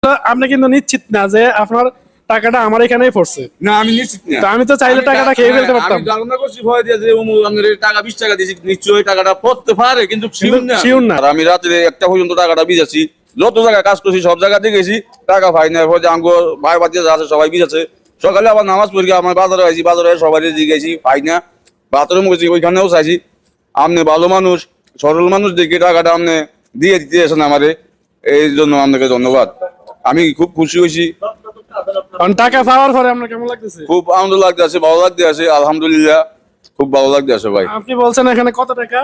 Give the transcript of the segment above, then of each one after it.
আপনি কিন্তু নিশ্চিত না যে আপনার টাকাটা আমার এখানেই পড়ছে? না, আমি নিশ্চিত না। তো আমি তো চাইলে টাকাটা খেয়ে ফেলতে পারতাম। আমি ধারণা করছি ভয় দিয়ে যে আমাদের টাকা 20 টাকা দিয়েছি, নিশ্চয়ই টাকাটা পড়তে পারে, কিন্তু শিওর না। আর আমি রাত্রে 1টা পর্যন্ত টাকাটা ভিজাচ্ছি, যত জায়গায় কাজ করছি সব জায়গাতে গেছি, টাকা পাই না। এরপর যে আমগো ভাই বাচ্চা আছে সবাই ভিজাচ্ছে, সকালে আবার নামাজ পড়ি আমার বাজারে আইছি, বাজারে সবাই জিজ্ঞেছি পাই না, বাথরুম গেছি ওইখানেও চাইছি। আপনি ভালো মানুষ, সরল মানুষ দেখে টাকাটা আপনি দিয়ে দিতেছেন আমারে, এই জন্য আপনাকে ধন্যবাদ। আমি খুব খুশি হয়েছি। কারণ টাকা পাওয়ার পরে আপনার কেমন লাগতেছে? খুব আনন্দ লাগতে আছে, ভালো লাগতে আছে, আলহামদুলিল্লাহ খুব ভালো লাগতে আছে ভাই। আপনি বলছেন এখানে কত টাকা?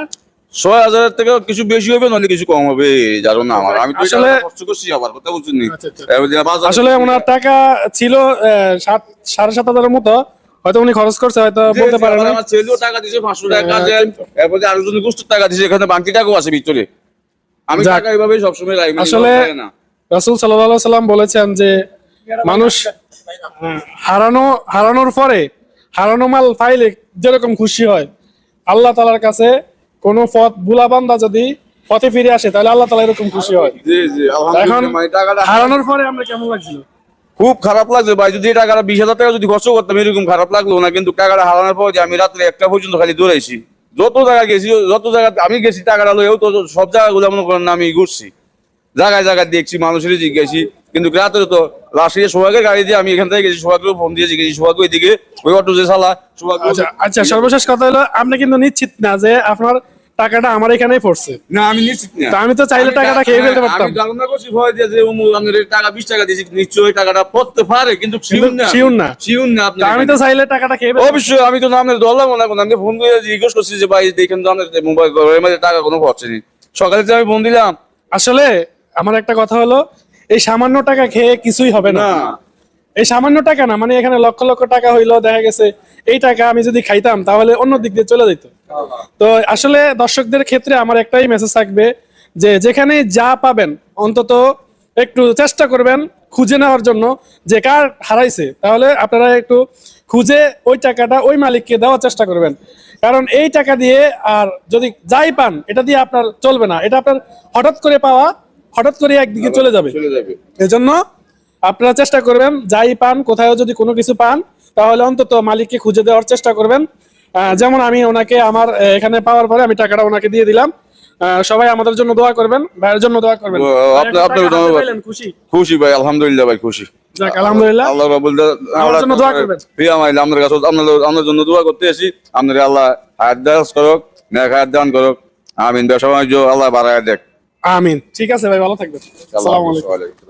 6,000 থেকে কিছু বেশি হবে, নাহলে কিছু কম হবে, জানো না আমার। আমি তো আসলে কষ্ট করছি, আবার কথা বলছি নি। আচ্ছা, আচ্ছা। আসলে ওনার টাকা ছিল 7,500 মতো, হয়তো উনি খরচ করছে, হয়তো বলতে পারেন না। আমার ছেলেও টাকা দিয়েছে 500 টাকা, এরপর আরেকজন গোষ্ঠীর টাকা দিয়েছে, এখানে বাকি টাকাও আছে ভিতরে। আমি যাক। টাকা এইভাবে সবসময় রাখি, আসলে রাসূল সাল্লাল্লাহু আলাইহি সাল্লাম বলেছেন যে মানুষ হারানোর পরে হারানো মাল পাইলে যেরকম খুশি হয়, আল্লাহ তাআলার কাছে কোনো পথ ভুলা বান্দা যদি পথে ফিরে আসে তাহলে আল্লাহ তাআলা এরকম খুশি হয়। জি জি, এখন আলহামদুলিল্লাহ। মানে টাকাটা হারানোর পরে আমরা কেমন লাগছিল? খুব খারাপ লাগছে ভাই। যদি এই টাকাটা 20,000 টাকা যদি খরচ করতাম এরকম খারাপ লাগলো না, কিন্তু টাকাটা হারানোর পর যে আমি রাত্রে 1টা পর্যন্ত খালি দৌড়াইছি, যত জায়গায় গেছি, যত জায়গা আমি গেছি টাকাটা লইও, তো সব জায়গাগুলো মনে করেন না আমি ঘুরছি, জায়গায় জায়গায় দেখছি, মানুষের জিজ্ঞাসি। কিন্তু রাত্রে তো লাস্টে সোহাগের গাড়ি দিয়ে আমি এখান থেকে গেছি, সোহাগের ফোন দিয়ে জিজ্ঞেসি, সোহাগ ওইদিকে ওই অটো যে চালা সোহাগ। আচ্ছা, সর্বশেষ কথা হলো আপনি কিন্তু নিশ্চিত না যে আপনার টাকাটা আমার এখানেই পড়ছে? না, আমি নিশ্চিত না। তো আমি তো চাইলে টাকাটা খেয়ে ফেলতে পারতাম। আমি ধারণা করছি ভয় দিয়ে যে আমাদের টাকা 20 টাকা দিয়েছি, নিশ্চয়ই টাকাটা পড়তে পারে, কিন্তু শিওর না। তো আমি তো চাইলে টাকাটা খেয়ে ফেলতে অবশ্যই আমি তো নামের দলাম না, আমি ফোন করে জিজ্ঞেস করছি যে ভাই দেখেন তো আমাদের মোবাইল ঘরের মধ্যে টাকা কোনো পড়ছে নি। সকালে যে আমি ফোন দিলাম। আসলে আমার একটা কথা হলো, এই সামান্য টাকা খেয়ে কিছুই হবে না। এই সামান্য টাকা না, মানে এখানে লক্ষ লক্ষ টাকা হইলো, দেখা গেছে এই টাকা আমি যদি খাইতাম তাহলে অন্য দিক দিয়ে চলে যেত। তো আসলে দর্শকদের ক্ষেত্রে আমার একটাই মেসেজ থাকবে যে যেখানে যা পাবেন অন্তত একটু চেষ্টা করবেন খুঁজে নেওয়ার জন্য যে কার হারাইছে, তাহলে আপনারা একটু খুঁজে ওই টাকাটা ওই মালিককে দেওয়ার চেষ্টা করবেন। কারণ এই টাকা দিয়ে আর যদি যাই পান এটা দিয়ে আপনার চলবে না, এটা আপনার হঠাৎ করে পাওয়া, হঠাৎ করে একদিকে চলে যাবে। এজন্য আপনারা চেষ্টা করবেন যাই পান, কোথাও যদি কোনো কিছু পান তাহলে অন্তত মালিককে খুঁজে দেওয়ার চেষ্টা করবেন। যেমন আমি ওনাকে আমার এখানে পাওয়ার পরে আমি টাকাটা ওনাকে দিয়ে দিলাম। সবাই আমাদের জন্য দোয়া করবেন, ভাইয়ের জন্য দোয়া করবেন। খুশি ভাই, আলহামদুলিল্লাহ ভাই, খুশি। যাক, আলহামদুলিল্লাহ। আল্লাহ রাব্বুল আমার জন্য দোয়া করবেন। প্রিয় আমার আমাদের কাছে আপনার জন্য দোয়া করতে এসেছি। আপনারা আল্লাহ হায়াত দারাজ করুক, নেক হায়াত দান করুক, আমিন। ব্যবসা বাণিজ্য আল্লাহ বাড়ায় দেখ, আমিন। ঠিক আছে ভাই, ভালো থাকবেন। আসসালামু আলাইকুম।